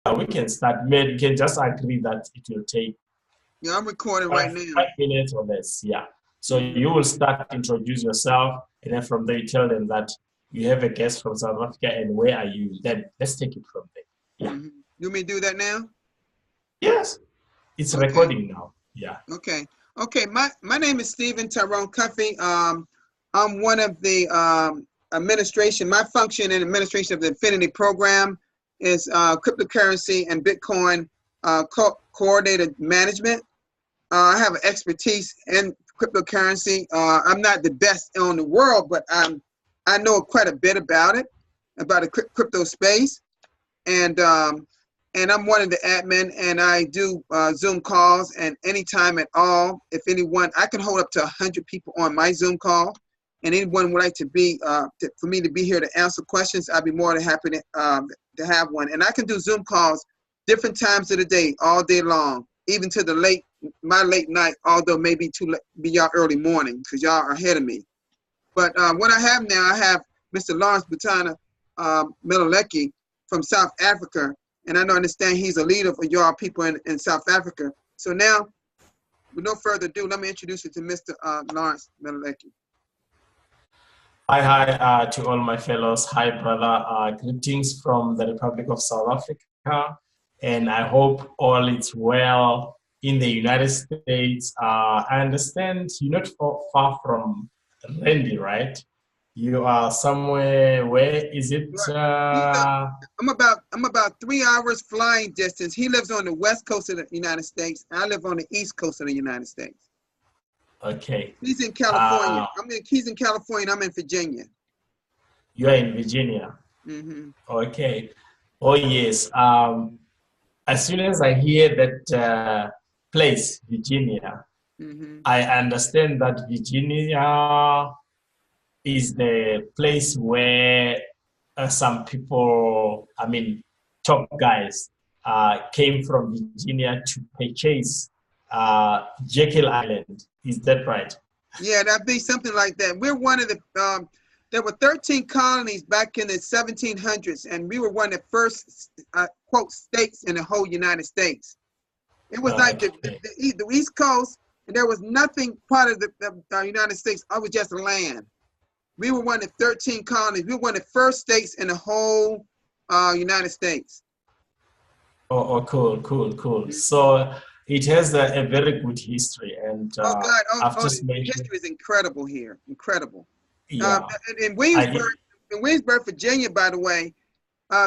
we can start. Maybe we can just agree that it will take Yeah, I'm recording right five, now. 5 minutes or less. Yeah. So you will start, introduce yourself, and then from there you tell them that you have a guest from South Africa and where are you? Then let's take it from there. Yeah. You want me to do that now? Yes. It's Okay. recording now. Yeah. Okay. Okay. My name is Stephen Tyrone Cuffee. I'm one of the administration. My function in administration of the Infinity Program is cryptocurrency and Bitcoin coordinated management. I have expertise in cryptocurrency. I'm not the best in the world, but I know quite a bit about it, about the crypto space, and I'm one of the admin, and I do Zoom calls, and anytime at all, if anyone, I can hold up to 100 people on my Zoom call, and anyone would like to be, for me to be here to answer questions, I'd be more than happy to have one. And I can do Zoom calls different times of the day, all day long, even to my late night, although maybe too late, be y'all early morning, because y'all are ahead of me. But what I have now, I have Mr. Lawrence Butana Malueke from South Africa, and I understand he's a leader for y'all people in South Africa. So now, with no further ado, let me introduce you to Mr. Lawrence Malueke. Hi, to all my fellows. Hi, brother. Greetings from the Republic of South Africa, and I hope all is well in the United States. I understand you're not far from Randy, right? You are somewhere. Where is it? I'm about 3 hours flying distance. He lives on the west coast of the United States. I live on the east coast of the United States. Okay. He's in California. He's in California. I'm in Virginia. You are in Virginia. Okay. Oh yes. As soon as I hear that place, Virginia, I understand that Virginia is the place where some people, I mean, top guys, came from Virginia to purchase Jekyll Island. Is that right? Yeah, that'd be something like that. We're one of the, there were 13 colonies back in the 1700s, and we were one of the first, quote, states in the whole United States. It was like the East Coast, and there was nothing part of the United States. I was just land. We were one of the 13 colonies. We were one of the first states in the whole United States. Oh, cool. So it has a very good history, and history is incredible here, incredible. Yeah. In Williamsburg, Virginia, by the way,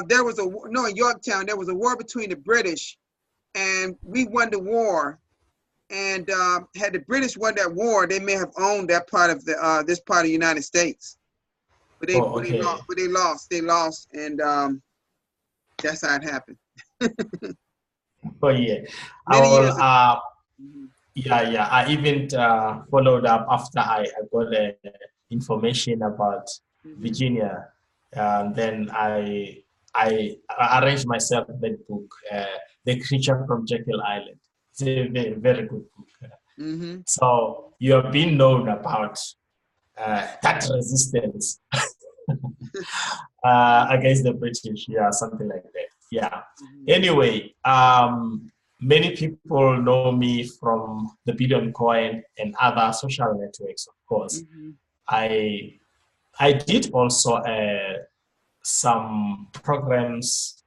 there was in Yorktown, there was a war between the British, and we won the war. And had the British won that war, they may have owned that part of the this part of the United States. But they lost, and that's how it happened. Oh yeah. Yeah. I even followed up after I got the information about Virginia. Then I arranged myself that book, The Creature from Jekyll Island. It's a very, very good book. So you have been known about that resistance against the British, something like that. Yeah. Anyway, many people know me from the Billion Coin and other social networks, of course. I did also some programs,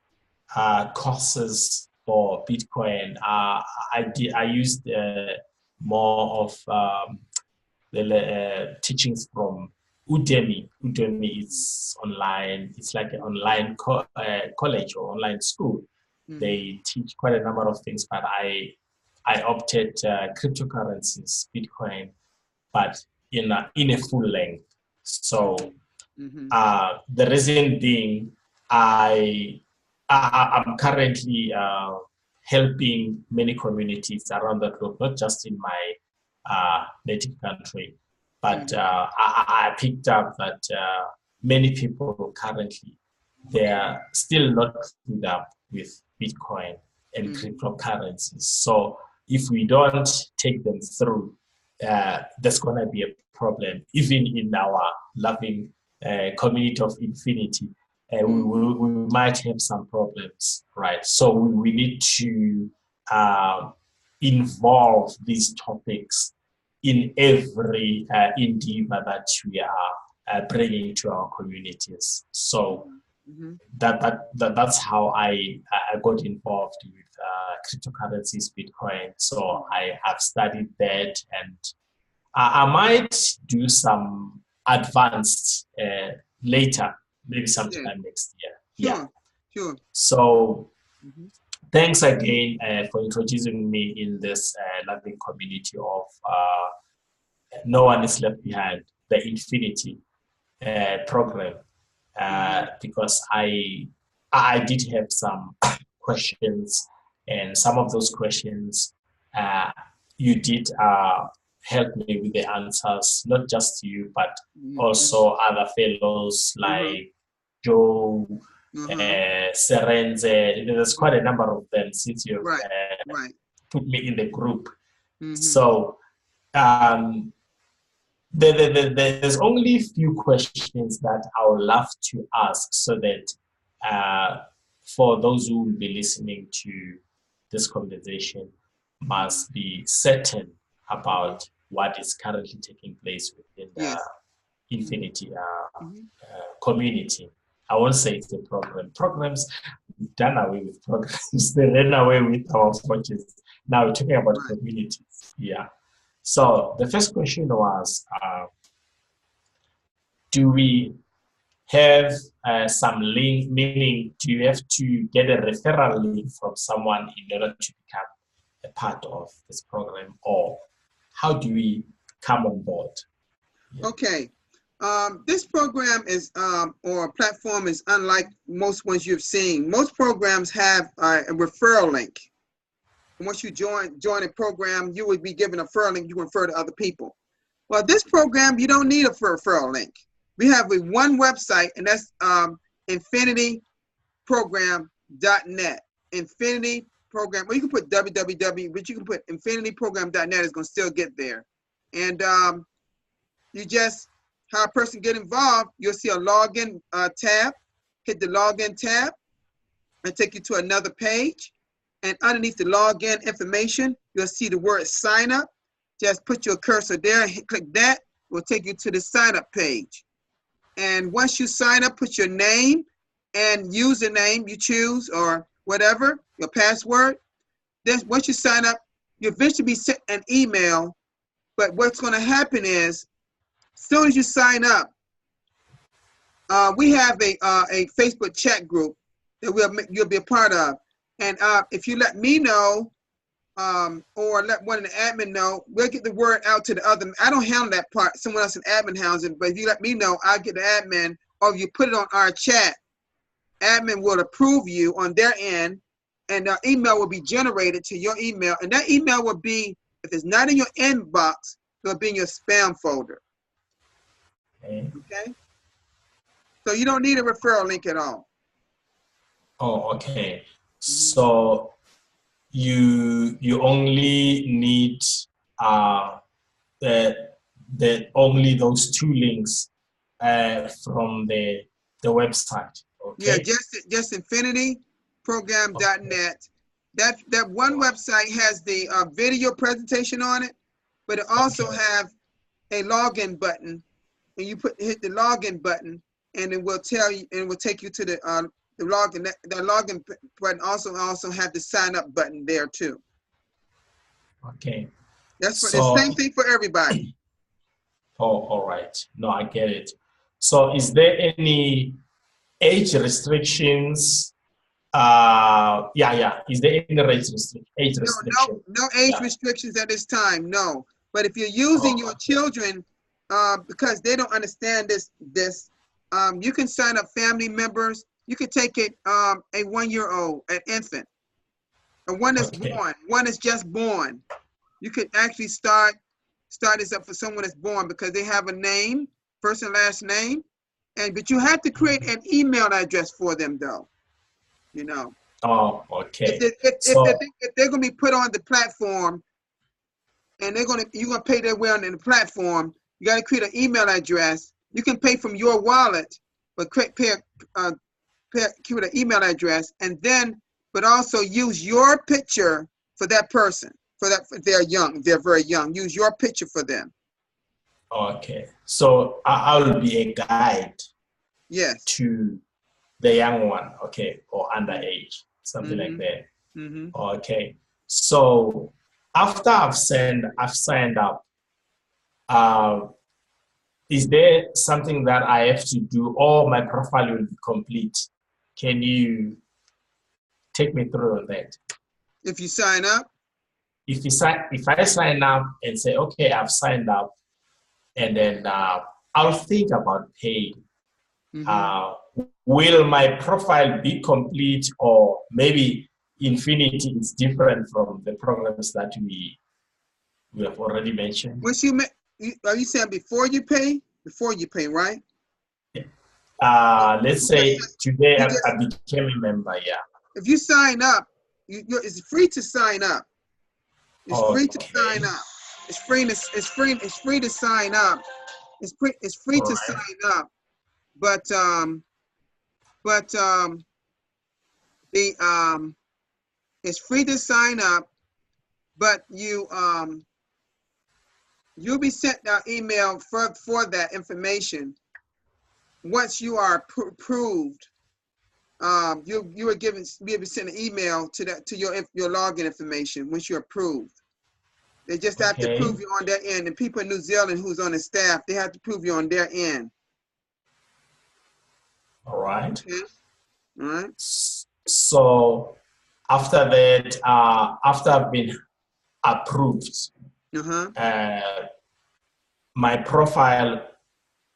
courses for Bitcoin. I used more of the teachings from Udemy. Udemy is online. It's like an online college or online school. They teach quite a number of things, but I opted cryptocurrencies, Bitcoin, but in a full length. So the reason being, I'm currently helping many communities around the globe, not just in my native country, but I picked up that many people currently, they are still not clued up with Bitcoin and cryptocurrencies. So if we don't take them through, there's going to be a problem, even in our loving community of Infinity. we might have some problems, right? So we need to involve these topics in every endeavor that we are bringing to our communities. So that's how I got involved with cryptocurrencies, Bitcoin. So I have studied that, and I might do some advanced later, maybe sometime next year. Sure, sure. So thanks again for introducing me in this loving community of No One is Left Behind, the Infinity program, because I did have some questions, and some of those questions you did help me with the answers, not just you, but also other fellows like Joe, Serenze. There's quite a number of them since you've put me in the group. So there's only a few questions that I would love to ask, so that for those who will be listening to this conversation must be certain about what is currently taking place within the Infinity community. I won't say it's a program. Programs, we've done away with programs. They ran away with our fortunes. Now we're talking about communities. Yeah. So the first question was, do we have some link, meaning do you have to get a referral link from someone in order to become a part of this program, or how do we come on board? Yeah. Okay. This program is, or platform is unlike most ones you've seen. Most programs have a referral link. And once you join a program, you would be given a referral link. You refer to other people. Well, this program, you don't need a referral link. We have one website, and that's infinityprogram.net. Infinity Program. Well, you can put www, but you can put infinityprogram.net. Is going to still get there. And you just, how a person get involved, you'll see a login tab. Hit the login tab and take you to another page. And underneath the login information, you'll see the word sign up. Just put your cursor there and click that. It will take you to the sign up page. And once you sign up, put your name and username you choose, or whatever, your password. Then once you sign up, you eventually be sent an email. But what's going to happen is, as soon as you sign up, we have a Facebook chat group that you'll be a part of. And if you let me know, or let one of the admin know, we'll get the word out to the other. I don't handle that part. Someone else in admin handles it. But if you let me know, I'll get the admin, or if you put it on our chat, admin will approve you on their end, and the email will be generated to your email. And that email will be, if it's not in your inbox, it'll be in your spam folder. Okay? So you don't need a referral link at all. Oh, okay. So you only need only those two links from the website. Okay. Yeah, just infinityprogram.net. That one website has the video presentation on it, but it also have a login button, and you hit the login button, and it will tell you, and it will take you to the login. The login button also have the sign up button there too. Okay. That's the same thing for everybody. Oh, all right. No, I get it. So is there any age restrictions? Is there any age restriction? No age restrictions at this time, no. But if you're using your children, because they don't understand this, you can sign up family members. You can take it a 1-year-old, an infant, and one that's born, one that's just born. You could actually start this up for someone that's born, because they have a name, first and last name, but you have to create an email address for them, though. You know. Oh, okay. If they're going to be put on the platform, and you're gonna pay their way on the platform, you got to create an email address. You can pay from your wallet, but keep an email address, and then, but also use your picture for that person. If they're young, if they're very young, use your picture for them. Okay. So I'll be a guide. Yes. To the young one, okay, or underage, something like that. Mm-hmm. Okay. So after I've signed up, is there something that I have to do, or my profile will be complete? Can you take me through on that? If you sign up? If I sign up and say, okay, I've signed up, and then I'll think about paying. Will my profile be complete, or maybe Infinity is different from the programs that we have already mentioned? Are you saying before you pay? Before you pay, right? Let's say today I became a member, yeah. If you sign up, it's free to sign up. It's free to sign up. It's free to sign up. It's free to sign up. But it's free to sign up, but you'll be sent an email for that information. Once you are approved, you are be able to send an email to your login information once you're approved. They just have to prove you on their end. And people in New Zealand who's on the staff, they have to prove you on their end. All right. Okay. All right. So after that, after I've been approved, my profile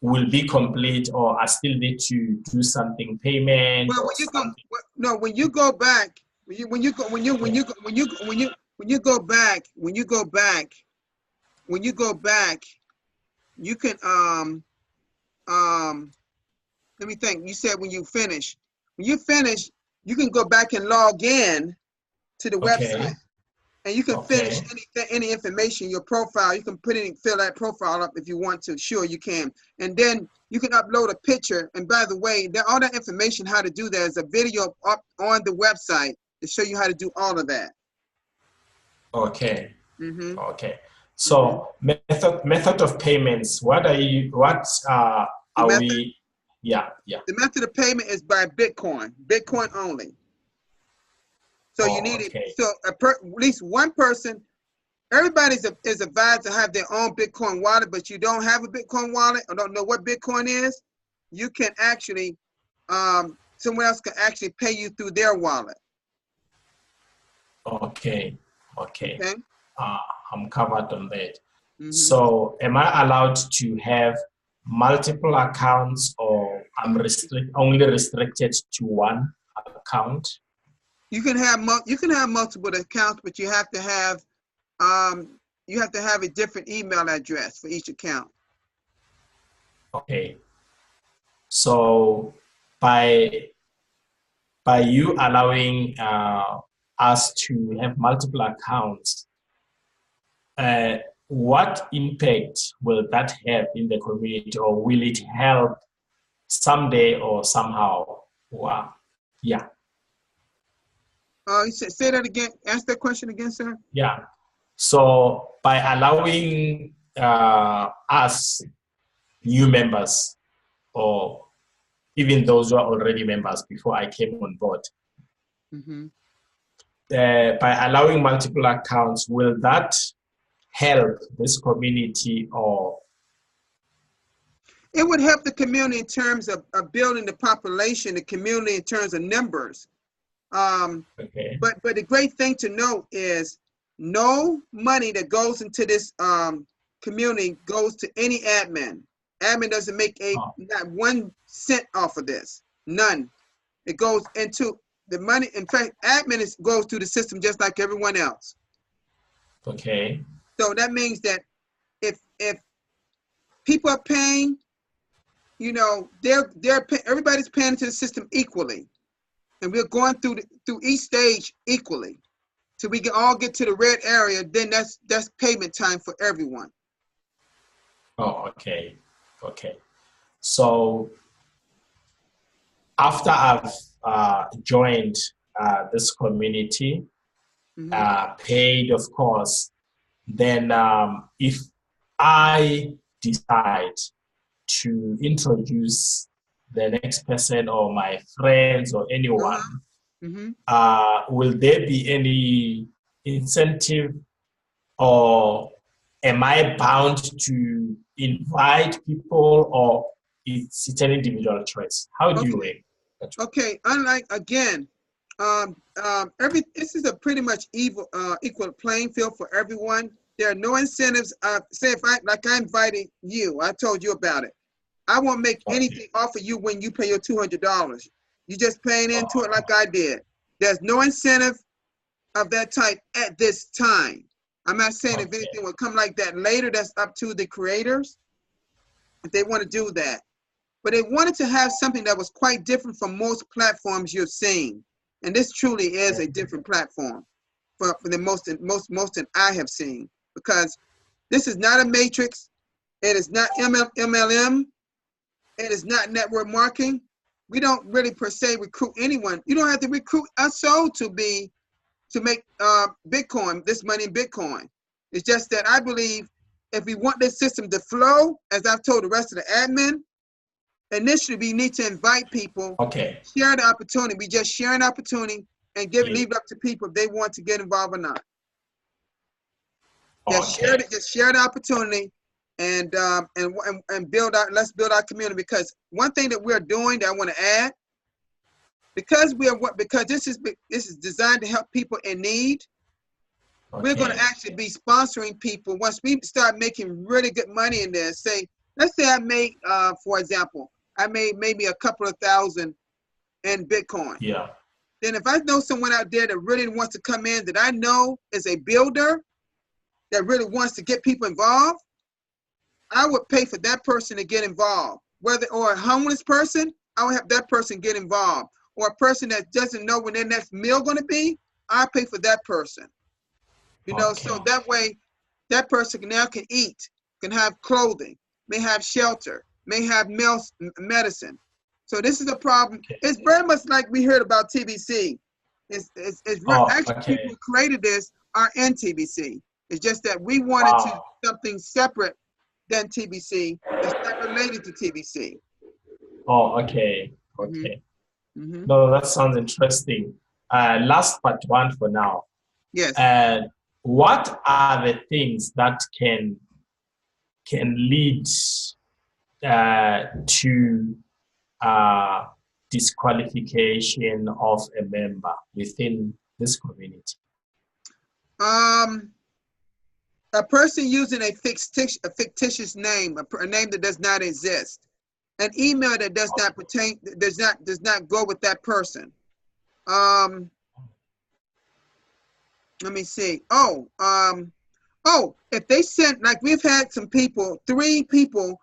will be complete, or I still need to do something, payment? Well, when you go back, when you go back, you can let me think. You said when you finish, you can go back and log in to the website, and you can finish any information, your profile. You can fill that profile up if you want to. Sure, you can. And then you can upload a picture. And by the way, all that information, how to do that, is a video up on the website to show you how to do all of that. Okay. Okay. So method of payments. What are we? Yeah. The method of payment is by Bitcoin only. So you need it. So at least one person. Everybody is advised to have their own Bitcoin wallet, but you don't have a Bitcoin wallet or don't know what Bitcoin is, you can actually, someone else can actually pay you through their wallet. Okay. I'm covered on that. So am I allowed to have multiple accounts, or I'm only restricted to one account? You can have multiple accounts, but you have to have a different email address for each account. Okay. So by you allowing us to have multiple accounts, what impact will that have in the community, or will it help someday or somehow? Wow. Yeah. Say that again. Ask that question again, sir. Yeah. So by allowing us new members, or even those who are already members before I came on board, by allowing multiple accounts, will that help this community, or? It would help the community in terms of building the population, the community in terms of numbers. But the great thing to note is no money that goes into this community goes to any admin. Admin doesn't make not 1 cent off of this. None. It goes into the money. In fact, admin goes through the system just like everyone else. Okay. So that means that if people are paying, everybody's paying into the system equally, and we're going through each stage equally, so we can all get to the red area. Then that's payment time for everyone. Oh, okay. So after I've joined this community, paid, of course, then if I decide to introduce the next person or my friends or anyone, will there be any incentive, or am I bound to invite people, or it's an individual choice? How do you weigh that? Okay, unlike again, this is a pretty much equal playing field for everyone. There are no incentives. Say if I invited you, I told you about it. I won't make anything off of you when you pay your $200. You just paying into it like I did. There's no incentive of that type at this time. I'm not saying if anything will come like that later. That's up to the creators if they want to do that. But they wanted to have something that was quite different from most platforms you're seeing. And this truly is a different platform for the most that I have seen, because this is not a matrix. It is not MLM. It is not network marketing. We don't really per se recruit anyone. You don't have to recruit a soul to make Bitcoin, this money in Bitcoin. It's just that I believe if we want this system to flow, as I've told the rest of the admin, initially we need to invite people, share the opportunity. We just share an opportunity and leave it up to people if they want to get involved or not. Just share the opportunity and build out. Let's build our community, because one thing that we're doing that I want to add, because this is designed to help people in need. We're going to actually be sponsoring people once we start making really good money in this. Let's say I make, for example, I made maybe a couple of thousand in Bitcoin. Yeah. Then if I know someone out there that really wants to come in, that I know is a builder that really wants to get people involved, I would pay for that person to get involved. Or a homeless person, I would have that person get involved. Or a person that doesn't know when their next meal going to be, I pay for that person. You know, so that way that person now can eat, can have clothing, may have shelter, may have medicine. So this is a problem. It's very much like we heard about TBC. Actually, people who created this are in TBC. It's just that we wanted to do something separate than TBC. It's not related to TBC. Oh, okay. No, that sounds interesting. Last part one for now. Yes. What are the things that can lead to disqualification of a member within this community? A person using a fictitious name, a name that does not exist, an email that does not pertain, does not go with that person. Let me see. If they sent, like we've had some people, 3 people,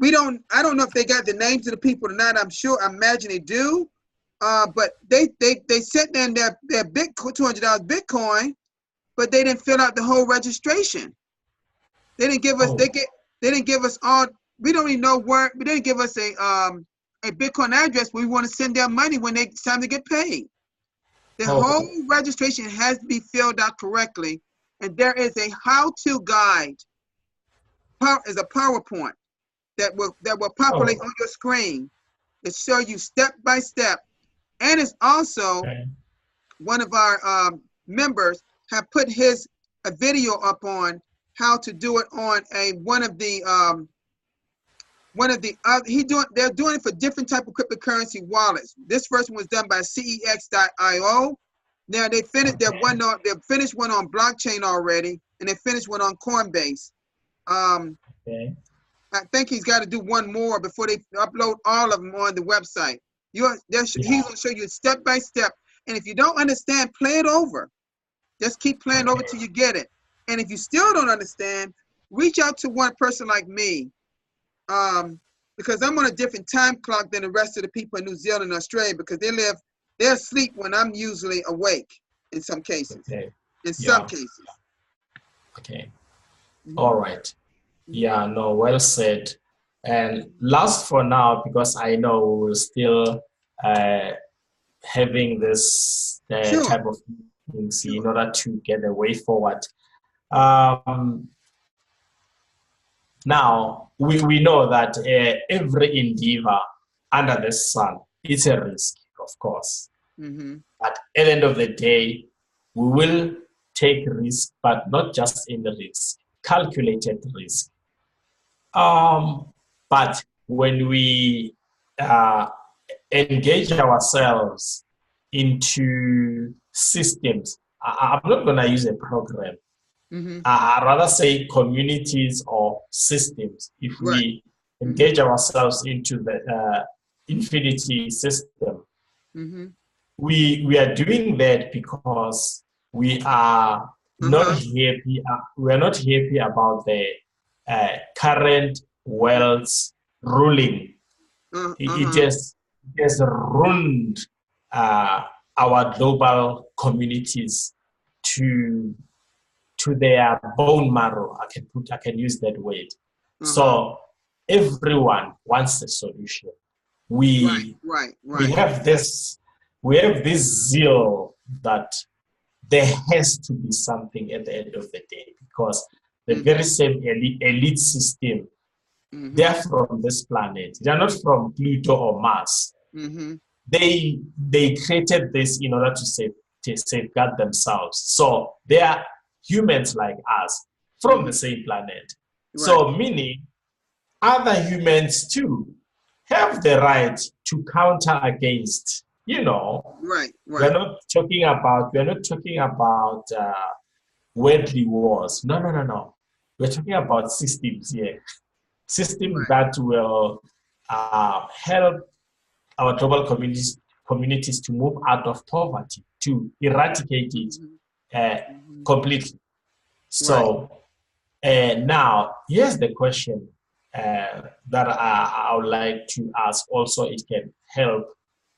I don't know if they got the names of the people or not. I imagine they do. But they sent in their Bitcoin, $200 Bitcoin, but they didn't fill out the whole registration. They didn't give us, they didn't give us all, we don't even know where, they didn't give us a Bitcoin address where we want to send their money when it's time to get paid. The whole registration has to be filled out correctly, and there is a how-to guide. Is a PowerPoint that will populate on your screen to show you step by step, and it's also one of our members have put a video up on how to do it on they're doing it for different type of cryptocurrency wallets. This first one was done by CEX.io. Now they finished they finished one on blockchain already, and they finished one on Coinbase. I think he's got to do one more before they upload all of them on the website. He's going to show you step by step, and if you don't understand, play it over. Just keep playing over till you get it. And if you still don't understand, reach out to one person like me. Because I'm on a different time clock than the rest of the people in New Zealand and Australia, because they're asleep when I'm usually awake in some cases. In some cases. All right. Yeah, no, well said. And last for now, because I know we will still having this Sure. type of things in Sure. order to get a way forward. Um, Now, we know that every endeavor under the sun is a risk, of course. Mm-hmm. But at the end of the day, we will take risk, but not just any risk, calculated risk. But when we uh, engage ourselves into systems, I'm not going to use a program. Mm-hmm. I'd rather say communities or systems. If Right. we Mm-hmm. engage ourselves into the infinity system, Mm-hmm. we are doing that because we are not Uh-huh. happy. We are not happy about the current world's ruling. It Uh-huh. has ruined uh, our global communities to their bone marrow. I can use that word. Uh-huh. So everyone wants a solution. Right. We Right. we Right. have this we have this zeal that there has to be something at the end of the day, because the very Mm-hmm. same elite system, Mm-hmm. they're from this planet. They're not from Pluto or Mars. Mm-hmm. They created this in order to safeguard themselves. So they are humans like us from the Mm-hmm. same planet. Right. So meaning other humans too have the right to counter against. Right. We're Right. not talking about worldly wars. No, no, no, no. We're talking about systems here. Systems Right. that will help our global communities to move out of poverty, to eradicate it Mm-hmm. uh, Mm-hmm. completely. Right. So now, here's the question that I would like to ask. Also, it can help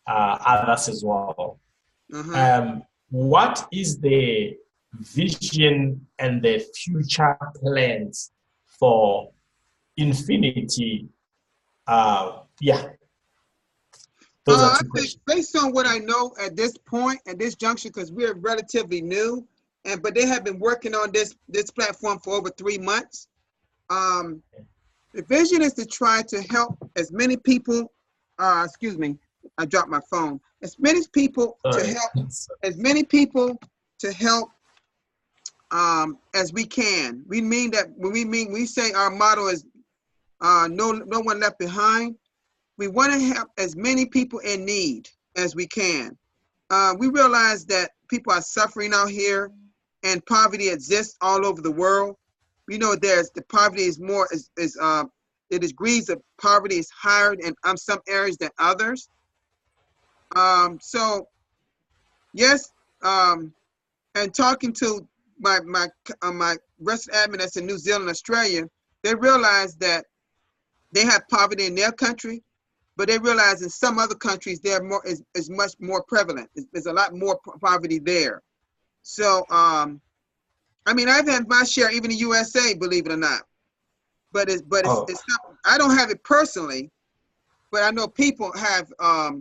others as well. Uh-huh. What is the vision and the future plans for Infinity? Yeah, those are I two think questions. based on what I know at this point, at this juncture, because we're relatively new, but they have been working on this platform for over 3 months. Um, the vision is to try to help as many people. Excuse me, I dropped my phone. As many people to Sorry. help, as many people to help as we can. We mean that when we say our motto is no one left behind. We want to help as many people in need as we can. We realize that people are suffering out here, and poverty exists all over the world. We know there's the poverty is more is the degrees of poverty is higher in some areas than others. So yes, and talking to my resident admin that's in New Zealand, Australia, they realize that they have poverty in their country, but they realize in some other countries they're more is much more prevalent. There's a lot more poverty there. So I mean, I've had my share even in USA, believe it or not. Oh, It's not, I don't have it personally, but I know people have a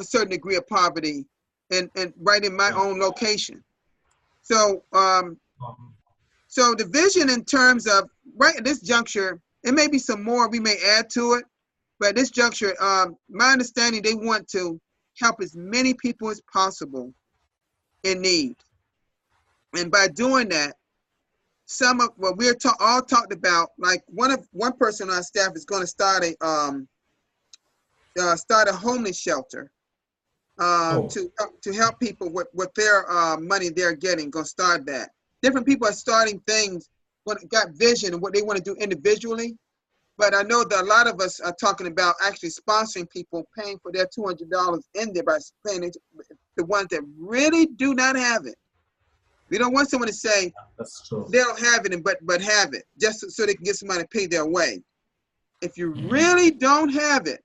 certain degree of poverty and right in my yeah. own location. So Um, so the vision in terms of right at this juncture, it may be some more we may add to it, but at this juncture, my understanding they want to help as many people as possible in need, and by doing that, some of what we're all talked about, like one person on our staff is going to start a homeless shelter oh, to help people with their money they're getting. Going to start that. Different people are starting things when got vision and what they want to do individually. But I know that a lot of us are talking about actually sponsoring people, paying for their $200 in there by paying it, the ones that really do not have it. We don't want someone to say that's true. they don't have it, but have it, just so they can get somebody to pay their way. If you Mhm. really don't have it,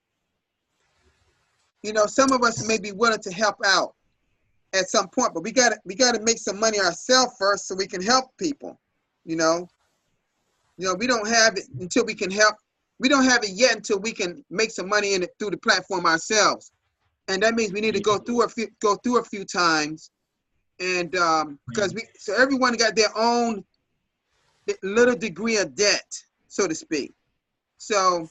some of us may be willing to help out at some point, but we gotta make some money ourselves first so we can help people. You know, we don't have it until we can help. We don't have it yet until we can make some money in it through the platform ourselves. and that means we need to go through a few times, and because so everyone got their own little degree of debt, so to speak. So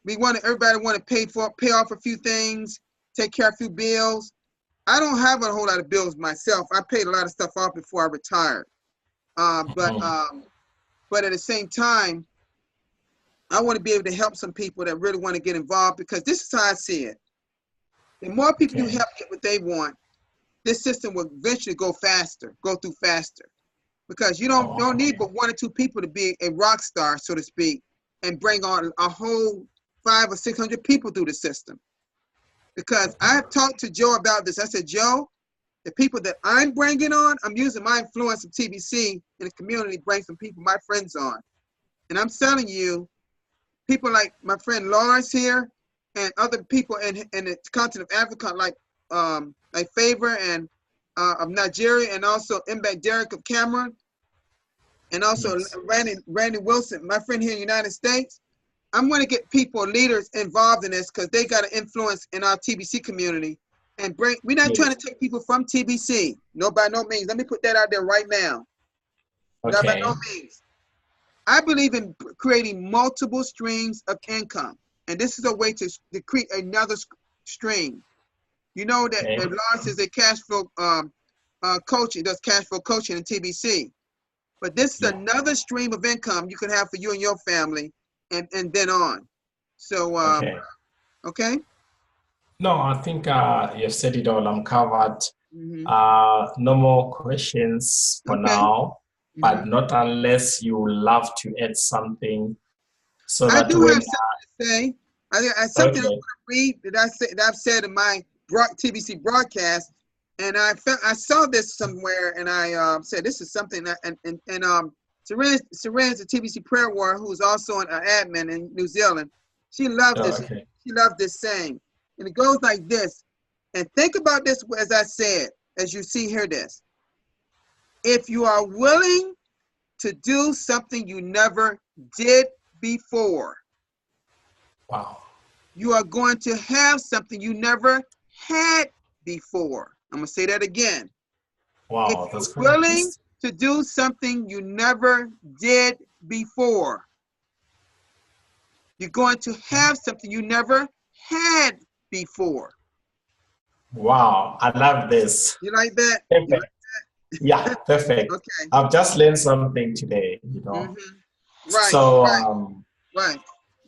everybody want to pay off a few things, take care of a few bills. I don't have a whole lot of bills myself. I paid a lot of stuff off before I retired. But at the same time, I want to be able to help some people that really want to get involved, because this is how I see it. The more people you help get what they want, this system will eventually go through faster. Because you don't need but 1 or 2 people to be a rock star, so to speak, and bring on a whole 500 or 600 people through the system. Because I've talked to Joe about this. I said, Joe, the people that I'm bringing on, I'm using my influence of TBC in the community to bring some people, my friends on. And I'm telling you, people like my friend Lawrence here, and other people in the continent of Africa, like Favor and of Nigeria, and also Mbak Derek of Cameroon, and also Randy Wilson, my friend here in the United States. I'm going to get people, leaders involved in this, because they got an influence in our TBC community. And we're not trying to take people from TBC. No, by no means. Let me put that out there right now. No, by no means. I believe in creating multiple streams of income. And this is a way to create another stream. You know that Lawrence is a cash flow coach. He does cash flow coaching in TBC. But this is another stream of income you can have for you and your family, and then on. So, okay? No, I think you've said it all. I'm covered. No more questions for now, but not unless you love to add something. So I that do have something to say. I something I want to read that I've said in my TBC broadcast, and I saw this somewhere, and I said this is something that, and Saren's a TBC prayer warrior who's also an admin in New Zealand. She loved this. She loved this saying, and it goes like this. And think about this as I said, as you hear this. If you are willing to do something you never did before, you are going to have something you never had before. I'm going to say that again. If you're willing to do something you never did before, you're going to have something you never had before. Wow, I love this. You like that? Perfect. You like that? Yeah, perfect. Okay. I've just learned something today, you know. Right. So right.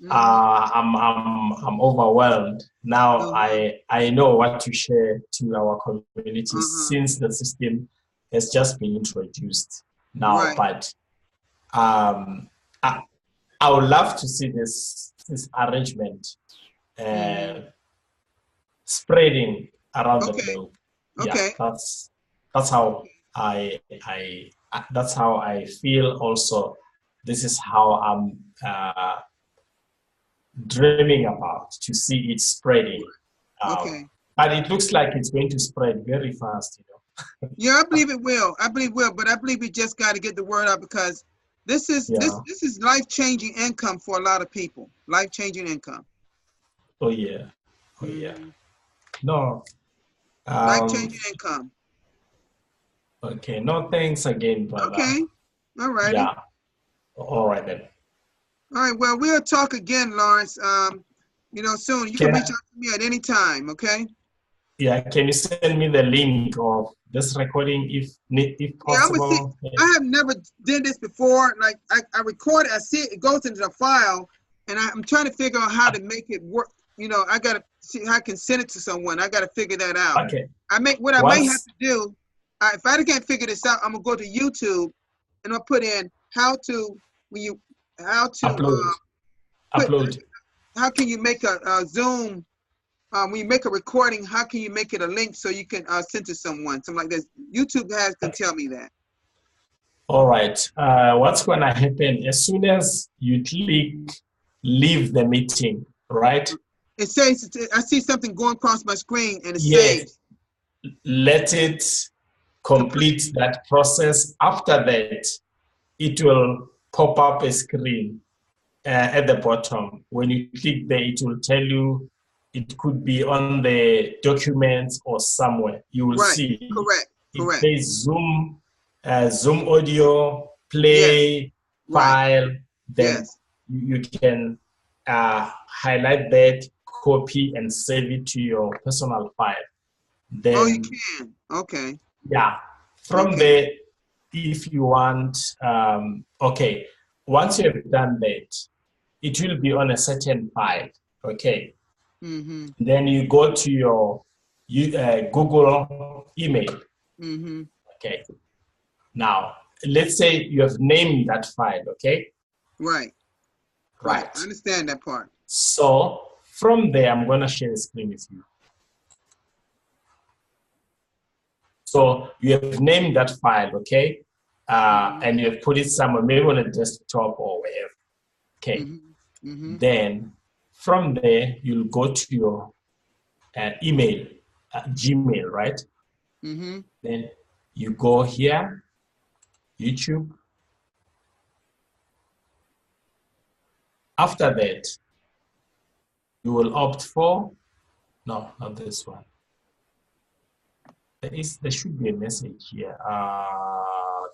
I'm overwhelmed now. I know what to share to our community since the system has just been introduced now. But I would love to see this arrangement spreading around the globe. Yeah, that's how that's how I feel. Also, this is how I'm dreaming about, to see it spreading. But it looks like it's going to spread very fast, you know. Yeah, I believe it will. I believe it will, but I believe we just got to get the word out, because this is life-changing income for a lot of people. Life-changing income. Oh yeah. Oh yeah. No. Life-changing income. Okay. No, thanks again, brother. Okay. All right. Yeah. All right then. All right. Well, we'll talk again, Lawrence. Soon. You can reach out to me at any time. Okay. Yeah. Can you send me the link of this recording if possible? Yeah, I have never did this before. Like I record it, I see it goes into the file, and I'm trying to figure out how to make it work. You know, I gotta see how I can send it to someone. I gotta figure that out. Okay. I may have to do. If I can't figure this out, I'm gonna go to YouTube and I'll put in how to upload. How can you make a Zoom? When you make a recording, how can you make it a link so you can send to someone? Something like this. YouTube can tell me that. All right. What's going to happen as soon as you click leave the meeting, right? It says, I see something going across my screen and it saves. Let it complete that process. After that, it will pop up a screen at the bottom. When you click there, it will tell you it could be on the documents or somewhere. You will Right. see Correct. it Correct. says Zoom audio, Yes. play, Right. file. Then Yes. you can highlight that, copy, and save it to your personal file. Oh, you Then, can. Okay. yeah, from Okay. there, if you want, okay, once you have done that, it will be on a certain file. Okay. Mm-hmm. Then you go to your Google email. Mm-hmm. Okay. Now, let's say you have named that file. Okay. Right. Right. I Right. understand that part. So from there, I'm going to share the screen with you. So you have named that file. Okay. And you have put it somewhere, maybe on a desktop or wherever. Okay. Mm-hmm. Mm-hmm. Then from there, you'll go to your email, Gmail, right? Mm-hmm. Then you go here, YouTube. After that, you will opt for, no, not this one. There should be a message here.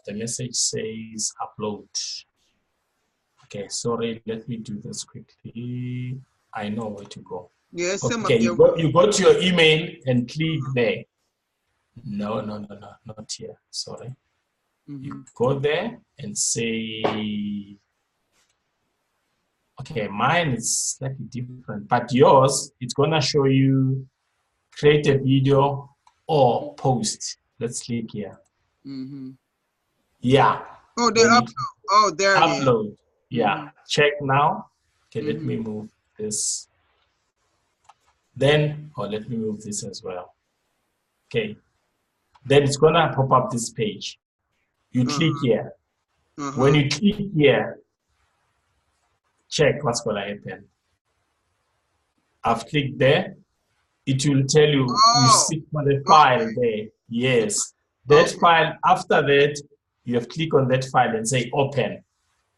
The message says upload. Okay, sorry, let me do this quickly. I know where to go. Yeah, it's some up Okay, there. you go to your email and click there. No, not here. Sorry. Mm-hmm. You go there and say, okay, mine is slightly different, but yours, it's gonna show you create a video or post. Let's click here. Mm-hmm. Yeah. Oh, they Then upload. it Oh, there it is. upload. Mm-hmm. Yeah. Check now. Okay, let Mm-hmm. me move this. Then, oh, let me move this as well. Okay. Then it's gonna pop up this page. You click Uh-huh. here. When Uh-huh. you click here, check what's gonna happen. I've clicked there. It will tell you Oh, seek for the file okay. there. Yes. That Okay. file, after that, you have click on that file and say open.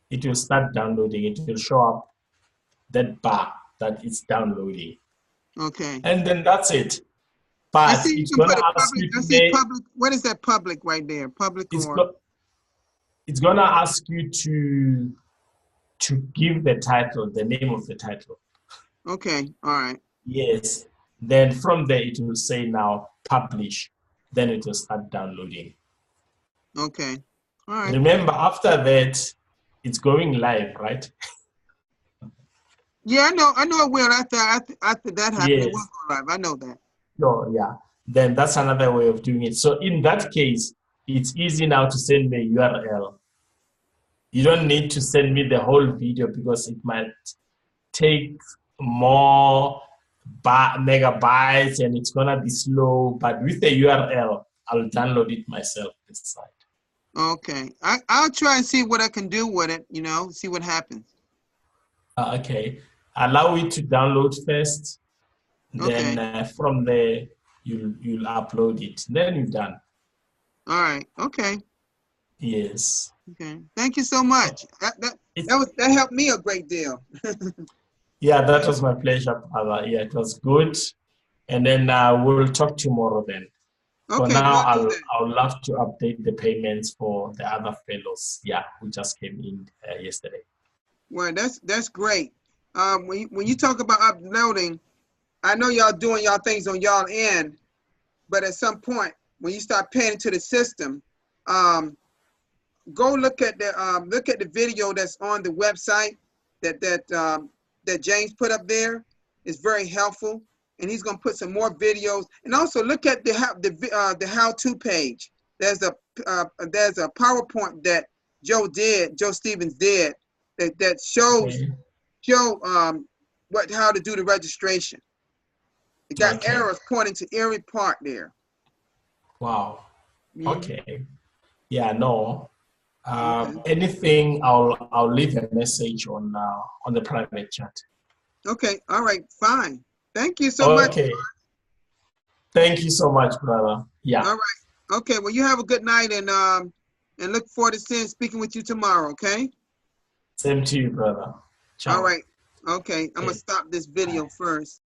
It will start downloading. It will show up that bar that it's downloading. Okay. And then that's it. I But see you it's can gonna put a ask public. you I see today, public. What is that public right there? Public it's or? go, it's gonna ask you to give the title, the name of the title. Okay. All right. Yes. Then from there it will say now publish. Then it will start downloading. Okay. All right. Remember, after that, it's going live, right? Yeah, I know. I know it will. After that happened, it will Yes. go live. I know that. So, yeah. Then that's another way of doing it. So in that case, it's easy now to send me a URL. You don't need to send me the whole video because it might take more megabytes and it's gonna be slow. But with the URL, I'll download it myself this side. Okay. I'll try and see what I can do with it. You know, see what happens. Okay. Allow it to download first. Okay. Then from there, you'll upload it. Then you're done. All right. Okay. Yes. Okay. Thank you so much. It's, That helped me a great deal. yeah, that was my pleasure, brother. Yeah, it was good. And then we'll talk tomorrow then. For Okay, now, we'll do that. I'll love to update the payments for the other fellows. Yeah, who just came in yesterday. Well, that's great. When you talk about uploading, I know y'all doing y'all things on y'all end, but at some point when you start paying into the system, go look at the video that's on the website that James put up there. It's very helpful, and he's gonna put some more videos. And also look at the how-to page. There's a PowerPoint that Joe Stevens did that shows Okay. how to do the registration. It got Okay. arrows pointing to every part there. Wow. Hmm. Okay. Yeah. No. Okay. Anything, I'll leave a message on the private chat. Okay. All right. Fine. Thank you so much. Okay. Thank you so much, brother. Yeah. All right. Okay. Well, you have a good night, and look forward to speaking with you tomorrow. Okay. Same to you, brother. All Ciao. right. Okay. I'm gonna Okay. stop this video Bye. first.